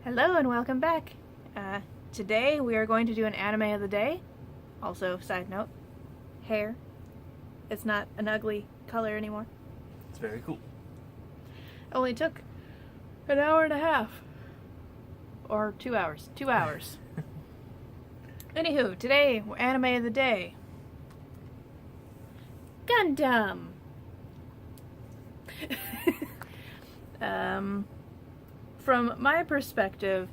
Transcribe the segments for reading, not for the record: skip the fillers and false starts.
Hello and welcome back. Today we are going to do an anime of the day. Also, side note, hair. It's not an ugly color anymore. It's very cool. Only took an hour and a half. Or 2 hours. 2 hours. Anywho, today, anime of the day. Gundam! From my perspective,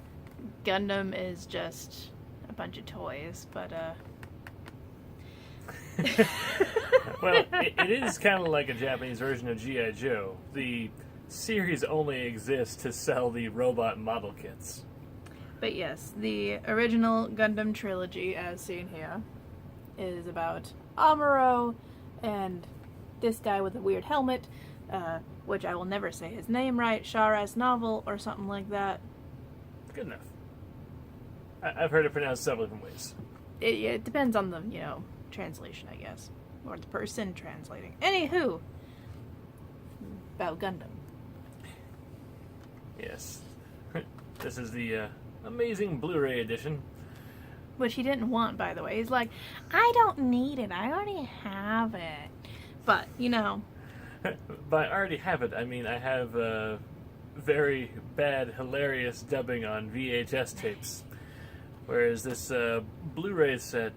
Gundam is just a bunch of toys, but Well, it is kind of like a Japanese version of G.I. Joe. The series only exists to sell the robot model kits. But yes, the original Gundam trilogy, as seen here, is about Amuro and this guy with a weird helmet, which I will never say his name right, Shara's Novel, or something like that. Good enough. I've heard it pronounced several different ways. It depends on the, translation, I guess. Or the person translating. Anywho, about Gundam. Yes. This is the amazing Blu-ray edition. Which he didn't want, by the way. He's like, I don't need it. I already have it. But, By already have it, I mean I have very bad, hilarious dubbing on VHS tapes. Whereas this Blu-ray set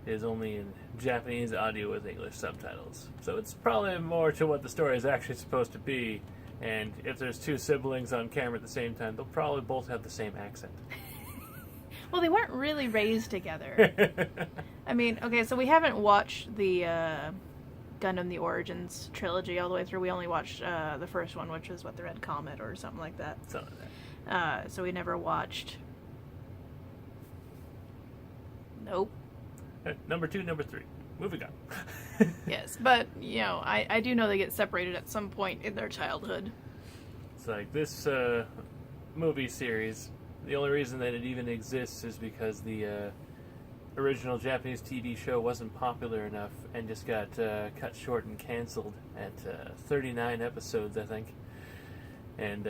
is only in Japanese audio with English subtitles. So it's probably more to what the story is actually supposed to be. And if there's two siblings on camera at the same time, they'll probably both have the same accent. Well, they weren't really raised together. I mean, okay, so we haven't watched the Gundam The Origins trilogy all the way through. We only watched the first one, which is, the Red Comet or something like that. Something like that. So we never watched... Nope. Number 2, number 3. Moving on. Yes, but, I do know they get separated at some point in their childhood. It's like this movie series, the only reason that it even exists is because the original Japanese TV show wasn't popular enough and just got cut short and canceled at 39 episodes, I think. And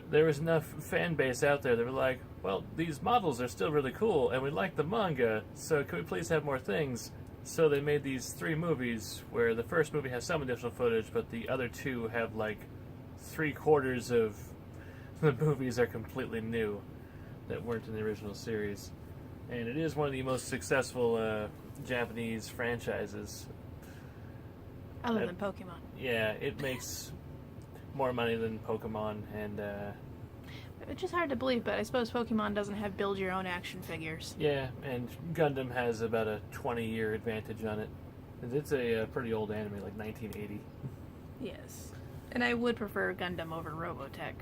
there was enough fan base out there that were like, well, these models are still really cool and we like the manga, so can we please have more things? So they made these 3 movies where the first movie has some additional footage, but the other 2 have like 3/4 of the movies are completely new that weren't in the original series. And it is one of the most successful Japanese franchises. Other than Pokemon. Yeah, it makes more money than Pokemon, and Which is hard to believe, but I suppose Pokemon doesn't have build-your-own action figures. yeah, and Gundam has about a 20-year advantage on it. It's a pretty old anime, like 1980. Yes. And I would prefer Gundam over Robotech.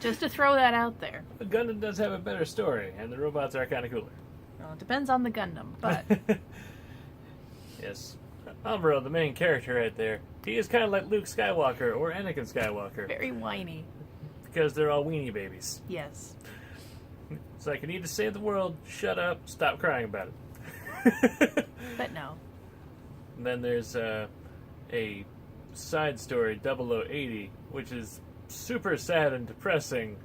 Just to throw that out there. But Gundam does have a better story, and the robots are kind of cooler. Well, it depends on the Gundam, but... Yes. Amuro, the main character right there, he is kind of like Luke Skywalker or Anakin Skywalker. very whiny. Because they're all weenie babies. Yes. It's like, you need to save the world, shut up, stop crying about it. But no. And then there's a side story, 0080, which is super sad and depressing,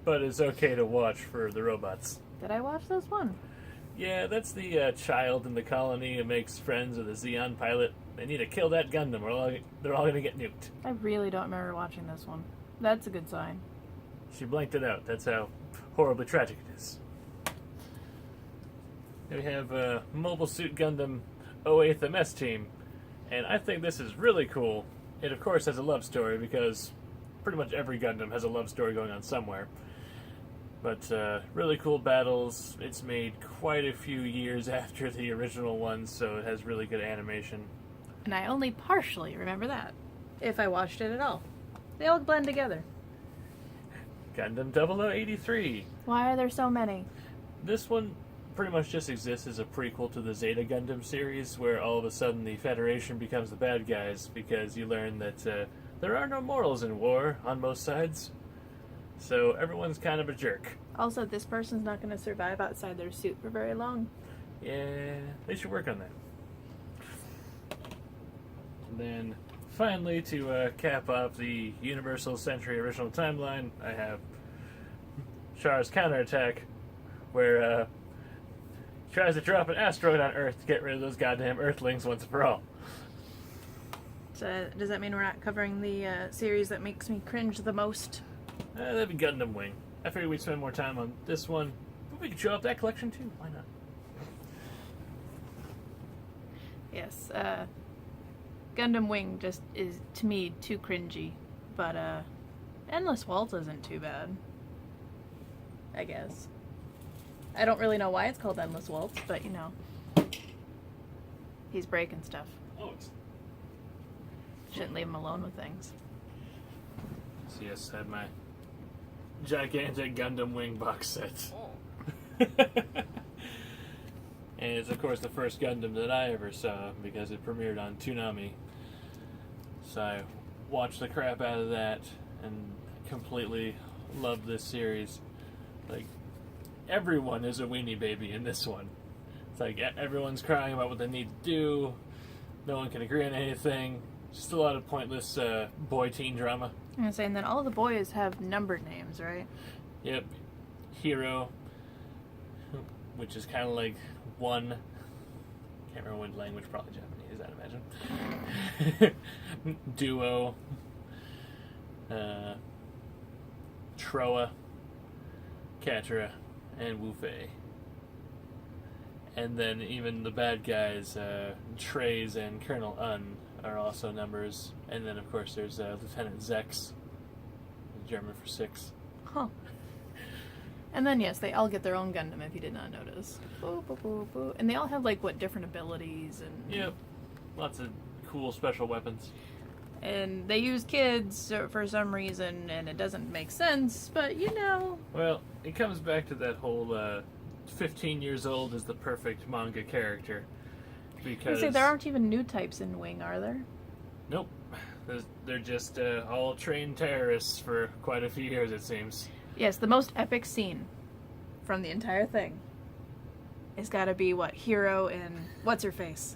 but is okay to watch for the robots. Did I watch this one? Yeah, that's the child in the colony who makes friends with a Xeon pilot. They need to kill that Gundam or they're all going to get nuked. I really don't remember watching this one. That's a good sign. She blanked it out. That's how horribly tragic it is. Then we have Mobile Suit Gundam 08th MS Team. And I think this is really cool. It, of course, has a love story because pretty much every Gundam has a love story going on somewhere. But really cool battles. It's made quite a few years after the original one, so it has really good animation. And I only partially remember that, if I watched it at all. They all blend together. Gundam 0083. Why are there so many? This one pretty much just exists as a prequel to the Zeta Gundam series, where all of a sudden the Federation becomes the bad guys because you learn that there are no morals in war on most sides. So everyone's kind of a jerk. Also, this person's not going to survive outside their suit for very long. Yeah, they should work on that. And then finally, to cap off the Universal Century original timeline, I have Char's counterattack, where he tries to drop an asteroid on Earth to get rid of those goddamn Earthlings once and for all. So does that mean we're not covering the series that makes me cringe the most? That'd be Gundam Wing. I figured we'd spend more time on this one, but we could show off that collection too. Why not? Yes, Gundam Wing just is, to me, too cringy. But, Endless Waltz isn't too bad. I guess. I don't really know why it's called Endless Waltz, but, you know. He's breaking stuff. Oh, it's... Shouldn't leave him alone with things. So yes, I had my gigantic Gundam Wing box set. And it's, of course, the first Gundam that I ever saw because it premiered on Toonami. So I watched the crap out of that and completely loved this series. Like, everyone is a weenie baby in this one. It's like everyone's crying about what they need to do. No one can agree on anything. Just a lot of pointless boy-teen drama. I'm saying that all the boys have numbered names, right? Yep. Hero, which is kind of like one. Can't remember what language, probably Japanese, I'd imagine. Duo. Troa. Katra. And Wu-Fei. And then even the bad guys, Trey's and Colonel Un, are also numbers. And then, of course, there's Lieutenant Zex, German for 6. Huh. And then, yes, they all get their own Gundam, if you did not notice. Boo, boo, boo, boo. And they all have, like, what, different abilities and... Yep. Lots of cool special weapons. And they use kids for some reason, and it doesn't make sense, but, you know... Well, it comes back to that whole 15 years old is the perfect manga character. Because... You say there aren't even new types in Wing, are there? Nope. They're just all trained terrorists for quite a few years, it seems. Yes, the most epic scene from the entire thing has got to be, what, Hero and what's-her-face?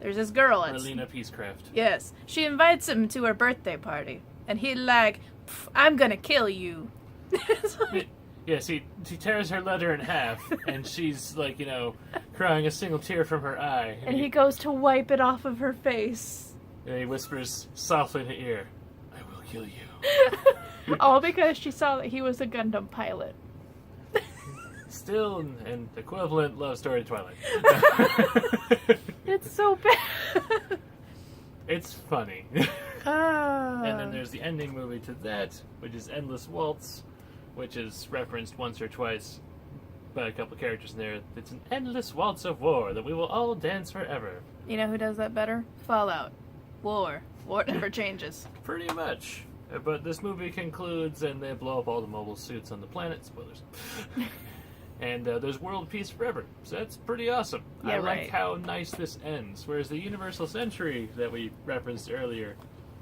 There's this girl. Marlena Peacecraft. Yes. She invites him to her birthday party, and he's like, I'm gonna kill you. Like... Yes, he tears her letter in half, and she's, like, you know, crying a single tear from her eye. And he goes to wipe it off of her face. And he whispers softly in her ear, I will kill you. All because she saw that he was a Gundam pilot. Still an equivalent love story to Twilight. It's so bad. It's funny. And then there's the ending movie to that, which is Endless Waltz, which is referenced once or twice by a couple characters in there. It's an endless waltz of war that we will all dance forever. You know who does that better? Fallout. War. War never changes. Pretty much. But this movie concludes and they blow up all the mobile suits on the planet. Spoilers. And there's world peace forever. So that's pretty awesome. Yeah, I like right. how nice this ends. Whereas the Universal Century that we referenced earlier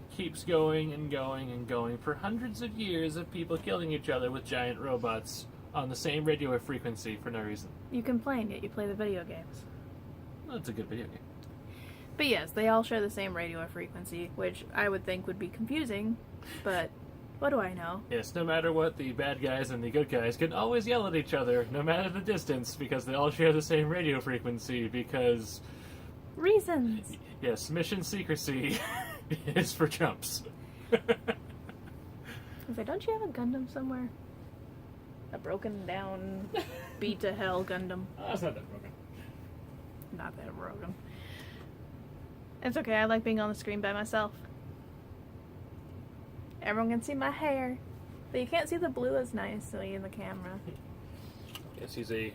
keeps going and going and going for hundreds of years of people killing each other with giant robots on the same radio frequency for no reason. You complain, yet you play the video games. Well, it's a good video game. But yes, they all share the same radio frequency, which I would think would be confusing, but what do I know? Yes, no matter what, the bad guys and the good guys can always yell at each other, no matter the distance, because they all share the same radio frequency, because... Reasons! Yes, mission secrecy is for chumps. I was like, don't you have a Gundam somewhere? A broken down, beat to hell Gundam. Oh, it's not that broken. Not that broken. It's okay, I like being on the screen by myself. Everyone can see my hair. But you can't see the blue as nicely in the camera. Yes, he's a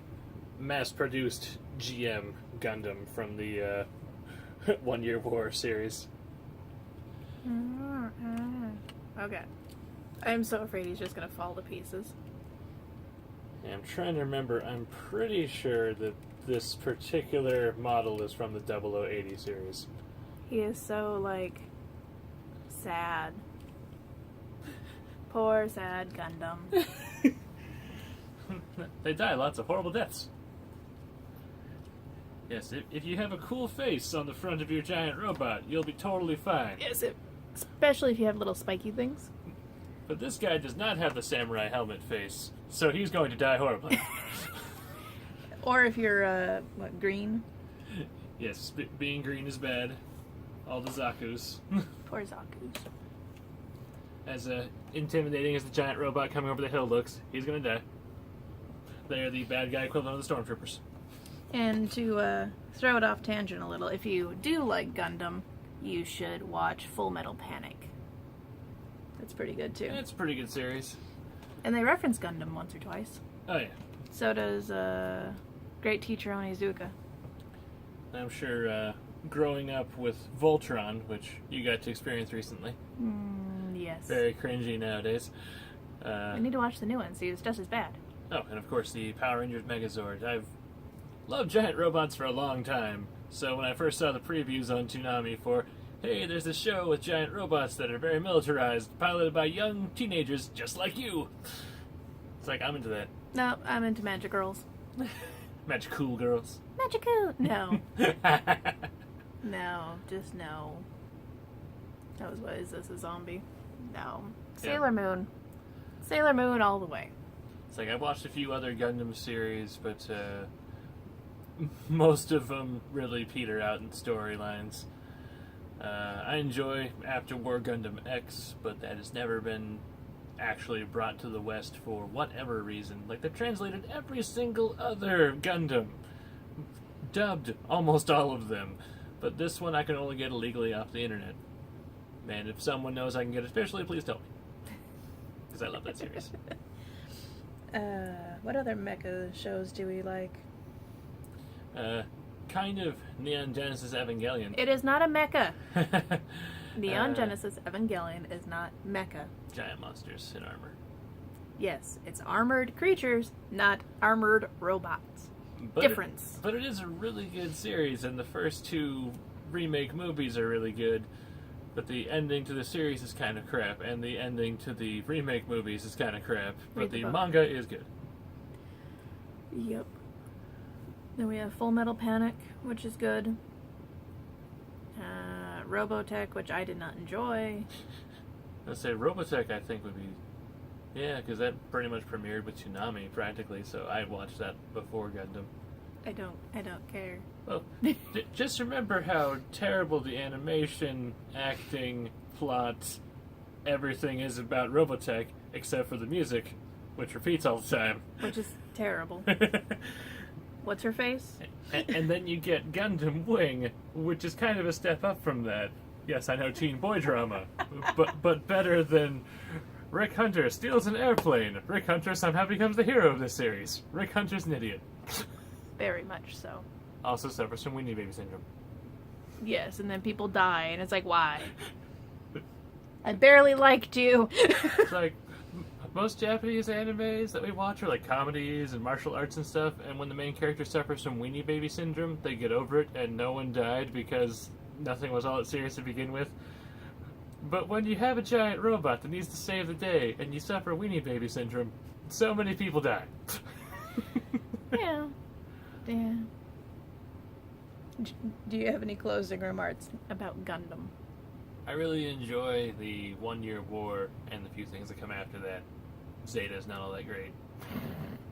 mass-produced GM Gundam from the 1 Year War series. Okay. I'm so afraid he's just gonna fall to pieces. Yeah, I'm trying to remember. I'm pretty sure that this particular model is from the 0080 series. He is so, like, sad. Poor, sad Gundam. They die lots of horrible deaths. Yes, if you have a cool face on the front of your giant robot, you'll be totally fine. Yes, especially if you have little spiky things. But this guy does not have the samurai helmet face, so he's going to die horribly. Or if you're, green? Yes, being green is bad. All the Zakus. Poor Zakus. As intimidating as the giant robot coming over the hill looks, he's gonna die. They are the bad guy equivalent of the Stormtroopers. And to throw it off tangent a little, if you do like Gundam, you should watch Full Metal Panic. That's pretty good too. It's a pretty good series. And they reference Gundam once or twice. Oh yeah. So does Great Teacher Onizuka. I'm sure growing up with Voltron, which you got to experience recently. Yes. Very cringy nowadays. I need to watch the new one, see, it's just as bad. Oh, and of course the Power Rangers Megazord. I've loved giant robots for a long time, so when I first saw the previews on Toonami for, hey, there's this show with giant robots that are very militarized, piloted by young teenagers just like you. It's like, I'm into that. No, I'm into Magic Girls. Magic cool girls. Magic-oo! No. No, just no. That was, what is this, a zombie? No. Sailor Moon. Sailor Moon all the way. It's like, I've watched a few other Gundam series, but most of them really peter out in storylines. I enjoy After War Gundam X, but that has never been actually brought to the West for whatever reason. Like, they've translated every single other Gundam. Dubbed almost all of them. But this one I can only get illegally off the internet. And if someone knows I can get it officially, please tell me. Because I love that series. What other mecha shows do we like? Kind of Neon Genesis Evangelion. It is not a mecha. Neon Genesis Evangelion is not mecha. Giant monsters in armor. Yes, it's armored creatures, not armored robots. Difference. But it is a really good series, and the first two remake movies are really good. But the ending to the series is kind of crap, and the ending to the remake movies is kind of crap. But the manga is good. Yep. Then we have Full Metal Panic, which is good. Robotech, which I did not enjoy. Let's say Robotech, I think would be, yeah, because that pretty much premiered with Toonami practically. So I watched that before Gundam. I don't care. Well, just remember how terrible the animation, acting, plot, everything is about Robotech, except for the music, which repeats all the time. Which is terrible. What's her face? And then you get Gundam Wing, which is kind of a step up from that. Yes, I know, teen boy drama, but better than Rick Hunter steals an airplane. Rick Hunter somehow becomes the hero of this series. Rick Hunter's an idiot. Very much so. Also suffers from weenie baby syndrome. Yes, and then people die, and it's like, why? I barely liked you. It's like, most Japanese animes that we watch are like comedies and martial arts and stuff, and when the main character suffers from weenie baby syndrome, they get over it and no one died because nothing was all that serious to begin with. But when you have a giant robot that needs to save the day and you suffer weenie baby syndrome, so many people die. Yeah. Yeah. Do you have any closing remarks about Gundam? I really enjoy the 1 Year War and the few things that come after that. Zeta's not all that great.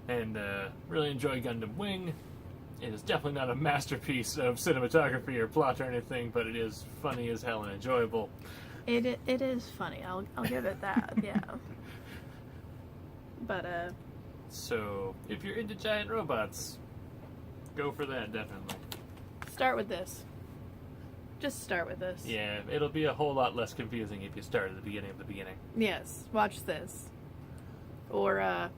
And really enjoy Gundam Wing. It is definitely not a masterpiece of cinematography or plot or anything, but it is funny as hell and enjoyable. It is funny. I'll give it that. Yeah. But So if you're into giant robots, go for that definitely. Start with this. Just start with this. Yeah, it'll be a whole lot less confusing if you start at the beginning of the beginning. Yes, watch this. Or,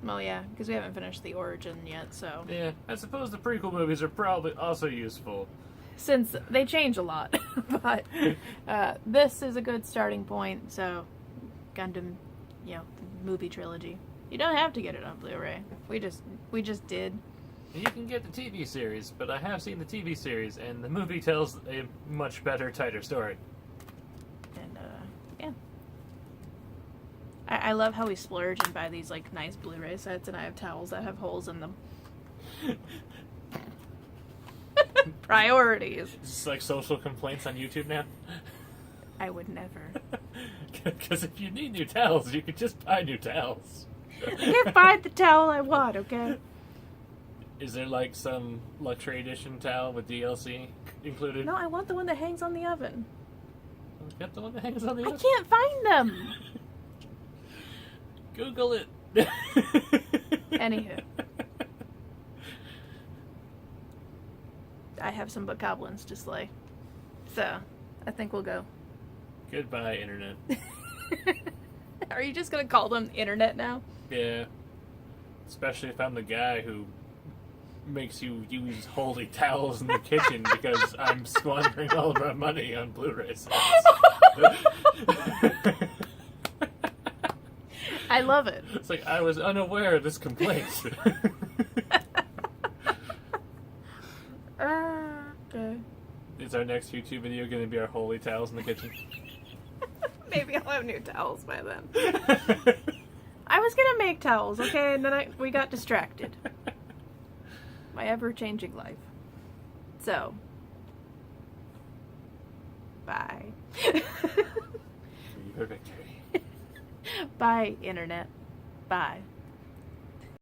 well, yeah, because we haven't finished the origin yet, so. Yeah, I suppose the prequel movies are probably also useful. Since they change a lot. But this is a good starting point, so Gundam, movie trilogy. You don't have to get it on Blu-ray. We just did. You can get the TV series, but I have seen the TV series, and the movie tells a much better, tighter story. And, yeah. I love how we splurge and buy these, like, nice Blu-ray sets, and I have towels that have holes in them. Priorities. It's like social complaints on YouTube now. I would never. Because if you need new towels, you could just buy new towels. I can't find the towel I want, okay? Is there like some luxury edition towel with DLC included? No, I want the one that hangs on the oven. Get the one that hangs on the I oven. can't find them! Google it. Anywho. I have some bokoblins to slay. So, I think we'll go. Goodbye, internet. Are you just gonna call them internet now? Yeah. Especially if I'm the guy who makes you use holy towels in the kitchen because I'm squandering all of our money on Blu-ray sets. I love it. It's like, I was unaware of this complaint. Okay. Is our next YouTube video going to be our holy towels in the kitchen? Maybe I'll have new towels by then. I was gonna make towels, okay, and then we got distracted. My ever-changing life. So, bye. Your victory. Bye, internet. Bye.